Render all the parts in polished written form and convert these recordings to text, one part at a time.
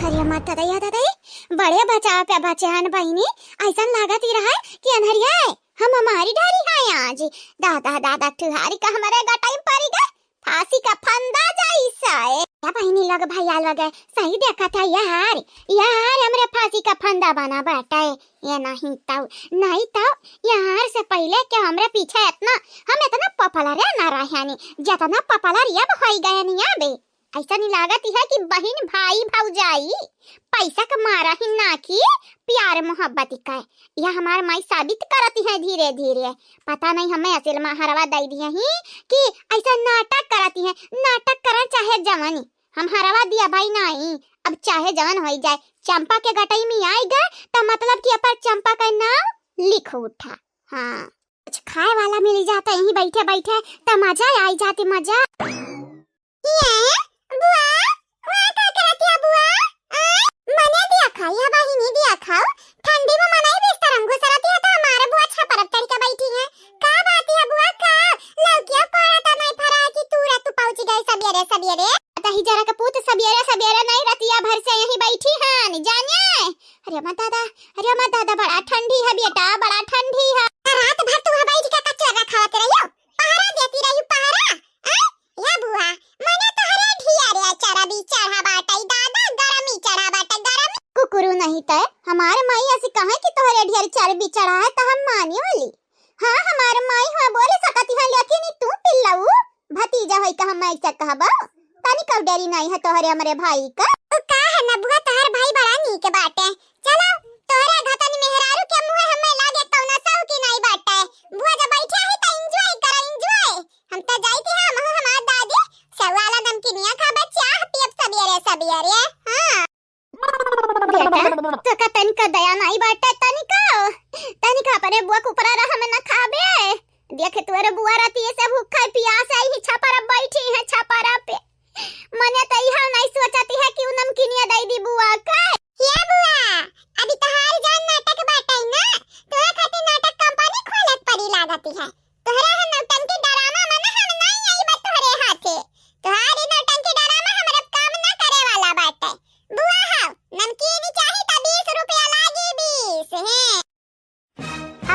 अरे मत दादा बड़े बचाव पे बचान बहिनी ऐसा लागत ही रहा कि अनहरिया है हम हमारी ढारी है आज दादा दादा तुहारी का हमारे गटाई पड़ी गए फांसी का फंदा जैसा है क्या बहिनी लग भैया लगे सही देखा था यार यार हमरे फांसी का फंदा बना बैठा है ये नहीं तो यार से पहले क्या हमरे पीछे हम इतना पॉपुलर है ना रहे जितना पॉपुलर ये हो गए नहीं बे ऐसा नहीं लागत है कि बहन भाई भौजाई पैसा का मारा ही ना कि प्यार मोहब्बत का है यह हमारे माई साबित करती है धीरे धीरे पता नहीं हमें असल में हरवा दे दिया ही कि ऐसा नाटक करती है नाटक करा चाहे जवानी हम हरवा दिया भाई नहीं अब चाहे जवान हो जाए चंपा के गटाई में आएगा तो मतलब कि अपन चंपा का नाम लिख उठा हाँ कुछ खाए वाला मिल जाता यहीं बैठे बैठे तो मजा आई जाती मजा बुआ बुआ का करती है बुआ मने दिया खा या बहिनी दिया खाओ ठंडी में मनाई बिस्तर हम घुसराती है तो हमारे बुआ छपरक तरीका बैठी है का बात है बुआ का लौकिया पड़ा नहीं फरा कि तू पहुंच गई सवेरे सवेरे तही जरा का पूत सवेरे नहीं रतिया भर से यहीं बैठी है जाने अरे मत दादा बड़ा ठंडी है बेटा बड़ा ठंडी है रात भर तू बैठ के कचरा खाते रहियो पहरा देती रही पहरा या बुआ मने तोहरे ढिया रे चरा भी चढ़ा बाटई दादा गरमी चढ़ा बाटई गरमी कुकुरू नहीं तय हमारे माई ऐसे कहा कि तोहरे ढिया रे चरा भी चढ़ा है तो हम मानी वाली हां हमारे माई हो बोल सकती है लेकिन तू पिल्लऊ भतीजा होई का हम ऐसा कहबा तनी कब डरी नहीं है तोहरे हमरे भाई का है ना बुआ तोहर भाई बड़ा नीक बाटे चलो तोहरे घतन मेहरारू के मुंह हमें लागे तो ना सब की नहीं बाटे बुआ जब बैठा है तो एंजॉय कर एंजॉय हम तो जाईती हम हमार दादी सवाला नमकीनिया खाबे चाह पियब सवेरे हां बेटा तो का तनिका दया नहीं बाटे तनिका परे बुआ को ऊपर रहा हमें ना खाबे देख तोरे बुआ राती से भूखा प्यास आई ही छपरा बैठी है छपरा पे मने तो यह नहीं सोचती है कि नमकीनिया दे दी बुआ का ये बुआ अभी तोहार जान नाटक बाटई ना तोरे खातिर नाटक कंपनी खोलत पड़ी लागती है तोहरा है नौटंकी डरामा मने हम नहीं आई बा तोहरे हाथे तोहारी नौटंकी डरामा हमरे काम ना करे वाला बाटे बुआ हां नमकीन चाहिए तो 20 रुपया लागी 20 है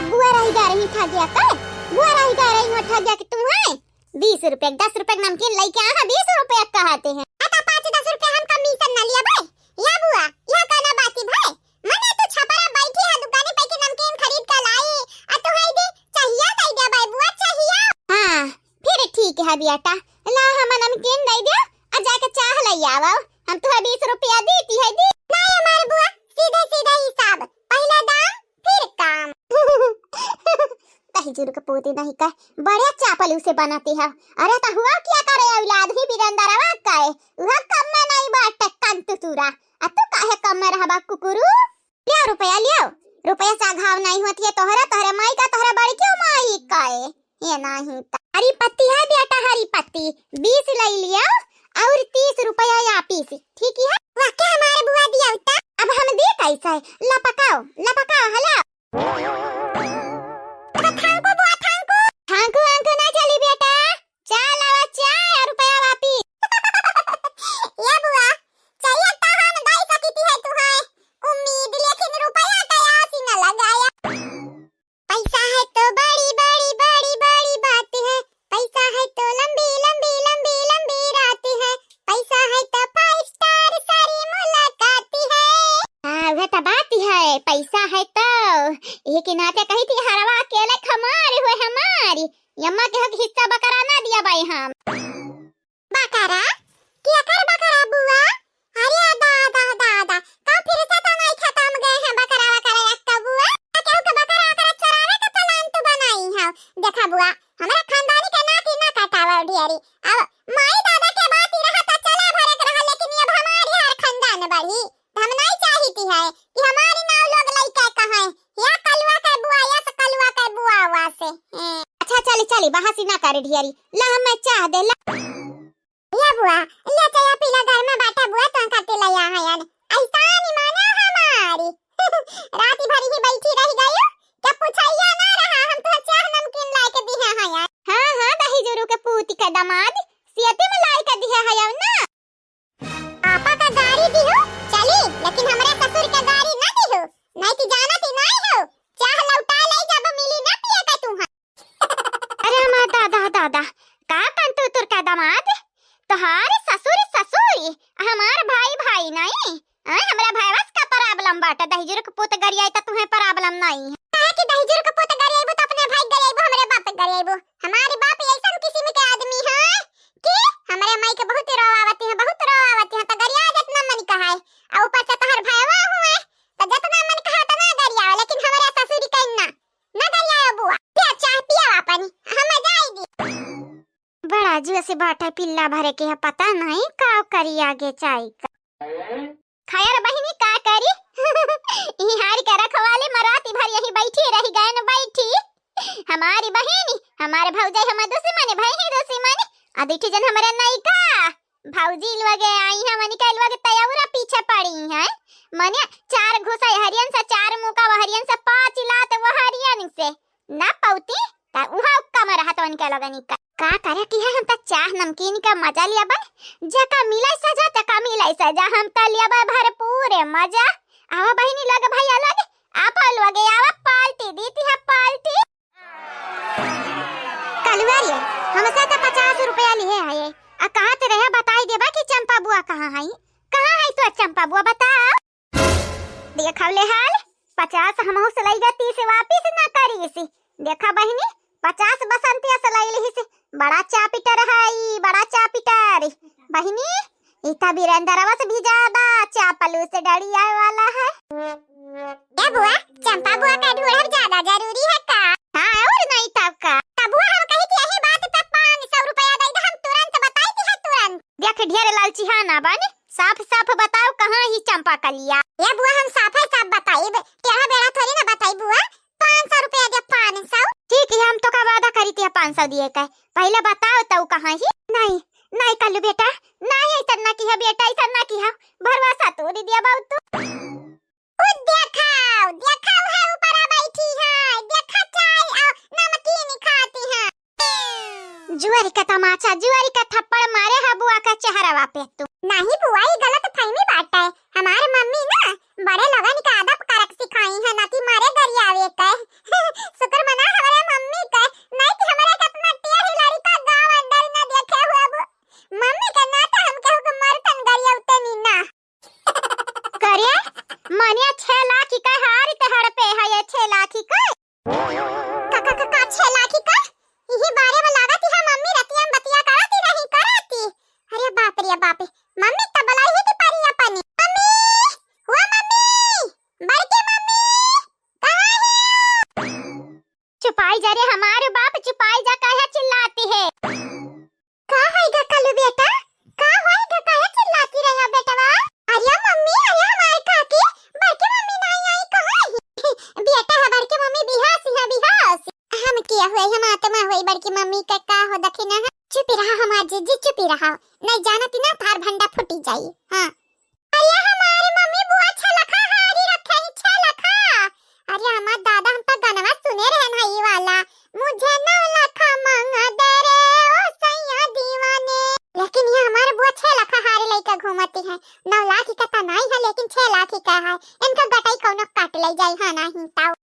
अब बुआ रही जा रही था गया का बुआ रही जा रही हो था गया कि तू है 20 रुपए 10 रुपए नमकीन लेके आ 20 रुपए कहते हैं आता 5-10 रुपए हम कमीशन ना लिया भाई या बुआ यह कहना बाती भाई मने तो छपरा बैठी है दुकाने पे के नमकीन खरीद कर लाई आ तो है दे चाहिए दे दे भाई बुआ चाहिए हां फिर ठीक है बेटा ला हम नमकीन दे दे आ जाके चाह ले आवो हम तो 20 रुपया देती है दी नहीं हमारी बुआ सीधे सीधे हिसाब पहला दाम फिर काम कहीं का पोती नहीं का बड़े चापल उसे बनाती है अरे तो हुआ क्या करे औलाद ही बिरंदरवा का है वह कम में नहीं बात कंत तुरा आ तू काहे कम में रहबा कुकुरू ले रुपया सा घाव नहीं होती है तोहरे माई का तोहरे बड़ी क्यों माई का है ये नहीं हरी पत्ती है बेटा हरी पत्ती 20 ले लिया और 30 रुपया या पीस ठीक है वाकई हमारे बुआ दिया उता अब हम दे कैसा है लपकाओ हला थांको ना चली बेटा चल आवा चाय रुपया वापस ये बुआ चाहिए तो हम दे सकती है तू है उम्मीद लेकिन रुपया तो आसी न लगाया पैसा है तो बड़ी बात है पैसा है तो लंबी रात है पैसा है तो 5 स्टार सारी मुलाकात है हां वह तो बात है पैसा है तो एक नाते कही थी हरवा अकेले खमार हुए हमारी यम्मा के हक हिस्सा बकरा ना दिया भाई हम बकरा क्या कर बकरा बुआ अरे दादा का फिर से तो नहीं खत्म गए हैं बकरा एक बुआ क्यों के बकरा चरावे का प्लान तो बनाई है देखा बुआ हमारा खानदानी के नाती ना कटावा ढेरी अब माई दादा के बात ही रहा तो चला भरत रहा लेकिन अब हमारी हर खानदान बढ़ी हम नहीं चाहती है कि हमारी नाव लोग लइका कहां या कलवा के बुआ वा से अच्छा चली बहासी ना करे ढियारी ला मैं चाह दे ला या बुआ ले चाय पीला घर में बैठा बुआ तो खाते ले आ है ऐसा नहीं माना हमारी रात भर ही बैठी रह गई क्या पूछाइया ना रहा हम तो चाह नमकीन ला के दिया है यार हां दही जरूर के पूती का दामाद सियते में ला के दिया है ना पापा का गाड़ी दी हो चली तोहारे ससुर हमार भाई नहीं हमरा भाईवास का प्रॉब्लम बाटे दहिजुर के पुत गरियाई त तुम्हें प्रॉब्लम नहीं है काहे कि दहिजुर के पुत गरियाईबो त अपने भाई गरियाईबो हमरे बाप गरियाईबो हमारे बाप ऐसन किस्म के आदमी है कि हमरे माई के बहुत रोवावती है त गरिया जितना मन कहा है आ ऊपर से तोहर भाईवा हुए त जितना मन कहा त ना गरिया लेकिन हमरा ससुरी कहना ना गरिया बुआ ते चाह पिया पानी हम जाई दी बड़ा जुआ से बाटा पिल्ला भरे के है पता नहीं का करी आगे चाय का खायर बहिनी का करी ई हार के रखवाले मराती भर यही बैठी रही गए न बैठी हमारी बहिनी हमारे भौजाई हम दुश्मन भाई ही दुश्मन अदिठी जन हमारे नहीं का भौजी लगे आई है मनी कल लगे तयौरा पीछे पड़ी है मने चार घुसा हरियन से चार मुका हरियन से पांच लात वो हरियन से ना पौती ता उहा कमर हाथवन के लगनी का करे कि हम त चाह नमकीन का मजा लिया बा जका मिलाई सजा तका मिलाई सजा हम त लिया बा भरपूर मजा आवा बहिनी लगे भाई अलग आपा लगे आवा पार्टी दीती है पार्टी कलवारी हमसे त 50 रुपया लिए है आ कहां ते रहे बताई देबा कि चंपा बुआ कहां है तो चंपा बुआ बता देखवले हाल 50 हमहु से लई गती से वापस ना करी सी देखा बहिनी 50 बसंतिया से लई ली से बड़ा चापिटर है बड़ा चापिटर बहिनी इता बीरेंद्रवा से भी ज्यादा चापलू से डरी आए वाला है क्या बुआ चंपा बुआ का ढूंढना ज्यादा जरूरी है का हां और नहीं तब का तब बुआ हम कही थी यही बात पे 500 रुपया दे दे हम तुरंत बताई थी तुरंत देख ढेर लालची है ना बन साफ बताओ कहां ही चंपा का लिया ये बुआ हम साफ बताई टेढ़ा बेड़ा थोड़ी ना बताई बुआ 500 रुपया दे 500 ठीक है हम तो का वादा करी थी 500 दिए का पहले बताओ तो कहां ही नहीं कल्लू बेटा नहीं ऐसा ना की है बेटा ऐसा ना की है भरवासा तोड़ दिया बाऊ तू ओ देखाओ है ऊपर बैठी है देखा चाय नमकीन खाती है जुआरी का तमाचा जुआरी का थप्पड़ मारे है बुआ का चेहरा पे तू नहीं बुआ ये गलत फहमी बात है हमारे मम्मी ना बड़े लगन का अदब करक सिखाई है ना कि मारे गरियावे का शुक्र मना हमारे मम्मी का नहीं कि हमारे का अपना टेढ़ी लड़का गांव अंदर ना देखे हुए अब मम्मी का ना तो हम कहू के मरतन गरिया उतनी ना करे मनिया 6 लाख का हार ते हड़ पे है ये 6 लाख का का 6 लाख का यही बारे में लागत है मम्मी रतिया बतिया कराती रही कराती अरे बाप रे मम्मी तब बलाई है कि पारी अपनी मम्मी वो मम्मी बड़की मम्मी कहां है चुपाई जा रे हमारे बाप चुपाई जा काहे चिल्लाती है का होएगा कल्लू बेटा का होएगा काहे चिल्लाती रही हो बेटवा अरे मम्मी अरे हमारे काकी बड़की मम्मी नहीं आई कहां है बेटा है बड़की मम्मी बिहास हम किया हुए हम आत्मा हुई बड़की मम्मी का हो दखी ना चुप रहा हमार जीजी चुप रहा नहीं जानती ना थार भंडा फूटी जाई हां अरे हमारी मम्मी बुआ छलखा हारी रखे ही छलखा अरे हमार दादा हम तो गनवा सुने रहन हई वाला मुझे 9 लाख मांग दे रे ओ सैया दीवाने लेकिन ये हमारे बुआ 6 लाख हारी लेके घूमती है 9 लाख का तो नहीं है लेकिन 6 लाख का है इनका गटाई कौनो काट ले जाई हां नहीं ताऊ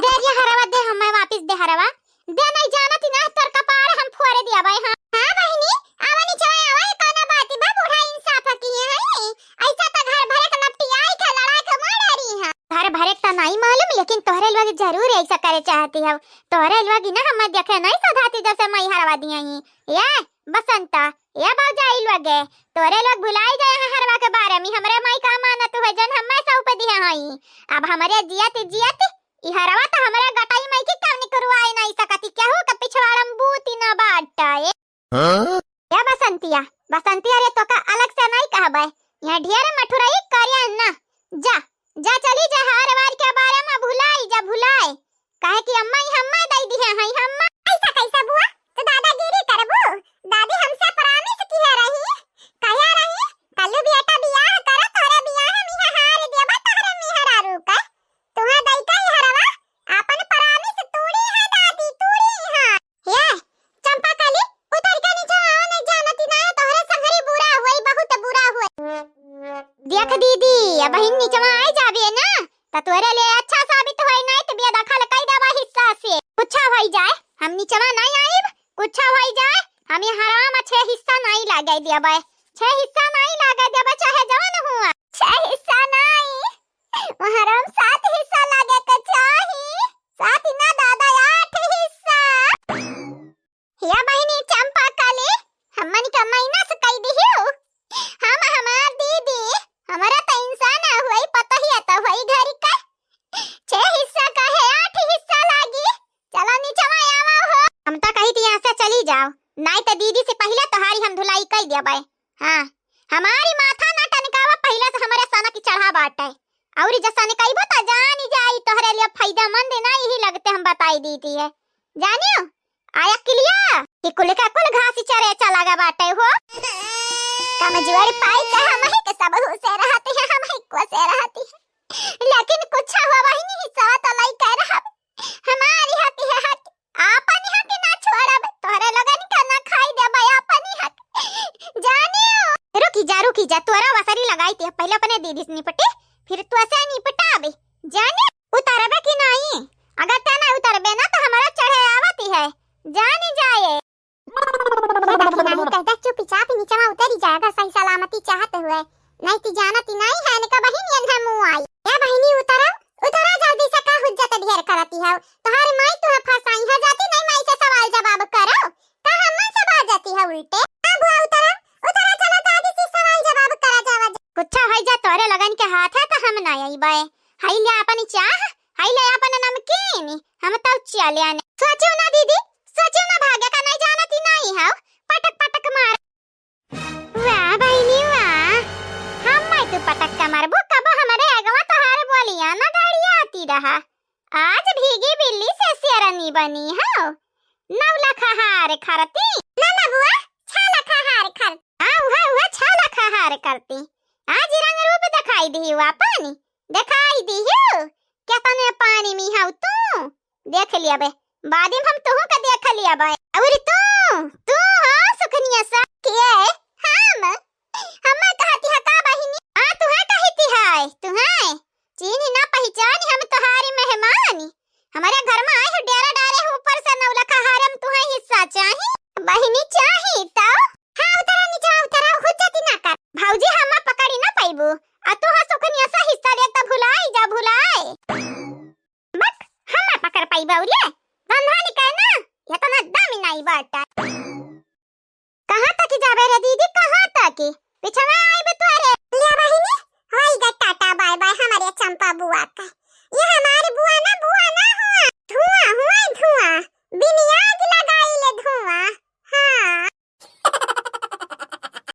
दे ये हरवा दे हमें वापस दे हरवा दे नहीं जानती ना तर कपार हम फोरे दिया भाई हां बहिनी आवनी चाहे आवे कोना बाती बा बूढ़ा इंसाफ किए है ऐसा तो घर भरे के लपटियाई के लड़ा के मारी है घर भरे तो नहीं मालूम लेकिन तोहरे लोग जरूर ऐसा करे चाहती है तोहरे लोग ना हम देखे नहीं सधाती जैसे मैं हरवा दिया ही ये बसंता ये बाजाई लगे तोरे लोग भुलाई गए हैं हरवा के बारे में हमरे माई का मानत है जन हम ऐसा ऊपर दिया हई अब हमरे जियत ई हरवा तो हमरा गटाई माई के काम करवाए नहीं सकती क्या हो का पिछवाड़म बूती ना बाटाए या बसंतिया रे तो का अलग से नहीं कहबे यहां ढेर मठुराई करिया ना जा चली जा हरवार के बारे में भुलाए काहे कि अम्मा ही हम्मा दई दी है हम्मा ऐसा कैसा बुआ तो दादागिरी करबू दादी हमसे प्रॉमिस की है रही कहिया रही कल्लू बेटा बियाह कर तोरे बियाह में हार देबा तोरे मिहरा रुका तुहा दई का हरवा अपन प्रॉमिस तोड़ी है दादी तोड़ी है ये चंपा कली उतर के नीचे आओ नहीं जानती ना तोहरे संगरी बुरा हुई बहुत बुरा हुई देख दीदी अब बहन नीचे में आई जाबे ना त तोरे लिए अच्छा साबित होई नहीं त बिया दखल कई देबा हिस्सा से कुछ होई जाए हम नीचे में नहीं आईब कुछ होई जाए हम ये हराम छह हिस्सा नहीं लागे दिया बे, छह हिस्सा नहीं लागे दिया बे, चाहे जवान हुआ छह हिस्सा नहीं मुहर्रम सात हिस्सा लागे के चाही, सात ना दादा आठ हिस्सा। या बहिनी चंपा काले हमन का महीना से कई दियो, हम हमार दीदी हमारा तो इंसान हुई पता ही आता हुई घर का छह हिस्सा का है आठ हिस्सा लागी। चलो नीचे आवा हो, हम तो कही थी यहाँ से चली जाओ, नहीं तो दीदी से पहले तोहारी हम धुलाई कर दिया बाय। हाँ हमारी माथा ना टनकावा पहले से हमारे सना की चढ़ा बाटे, और जैसा ने कही बता जानी जाई तोहरे लिए फायदेमंद ना यही लगते हम बताई दी थी है जानियो। आया क्लियर कि कुल का कुल घास चरे चला गा बाटे हो कमजोर पाई का हम ही के सब हो से रहते हैं, हम ही को से रहती है, लेकिन कुछ हुआ वही नहीं साथ लाई कर रहा हमारी हकी है हक आपनी हक ना छोड़ब तोहरे लगन का ना खाई दे भाई आपनी हक जानियो। रुकी जा तोरा वसरी लगाई थी पहले अपने दीदी से निपटे फिर तू ऐसे निपटाबे जाने उतारबे कि नहीं, अगर ते ना उतारबे ना तो हमारा चढ़े आवती है जानी जाए नहीं कहता चुपचाप नीचे में उतर ही जाएगा सही सलामती चाहते हुए, नहीं ती जानती नहीं है ने का बहिनी अंधा मुंह आई या बहिनी उतरा उतरा जल्दी से का हुज्जत ढेर करती है तुम्हारी माई तुम्हें फंसाई है जाती नहीं माई से सवाल जवाब करो का हम से बात जाती है उल्टे। अब उतरा उतरा चलो दादी से सवाल जवाब करा जावा कुछ है जा तोरे लगन के हाथ है तो हम ना आई बाय हाई ले अपनी चाह हाई ले अपन नमकीन हम तो चले आने सोचो ना दीदी सोचो ना भाग्य का नहीं जानती नहीं है पटक पटक मार वाह बहनी वाह हम मैं तू पटक का मारबो कब हमारे अगवा तोहार बोलिया ना गाड़ी आती रहा आज भीगी बिल्ली से शेरनी बनी है नवला खहार खरती ना बुआ छाला खहार खर हुआ छाला खहार करती आज रंग रूप दिखाई दी हुआ पानी दिखाई दी हो क्या तने पानी में है तू देख लिया बे बाद में हम तोह का देख लिया बे और तू हां सुखनिया सा के हम कहती है का बहिनी आ तू है कहती है तू है चीनी ना पहचानी हम तुम्हारी मेहमानी हमारे घर में आए हो डेरा डाले हो ऊपर से नवला खहार हम तुम्हें हिस्सा चाही बहिनी चाही तो हां उतरा नीचे उतरा हुज्जती ना कर भौजी हम पकड़ी ना पाइबू आ तू हा सुखनिया सा हिस्सा देता भुलाई जा भुलाई बस हम पकड़ पाइबा उले धंधा निकाल ना ये तो ना दम नहीं बाटा कहां तक जाबे रे दीदी कहां तक पीछे में आई बे तोरे ले बहिनी होई गा टाटा बाय बाय हमारे चंपा बुआ का।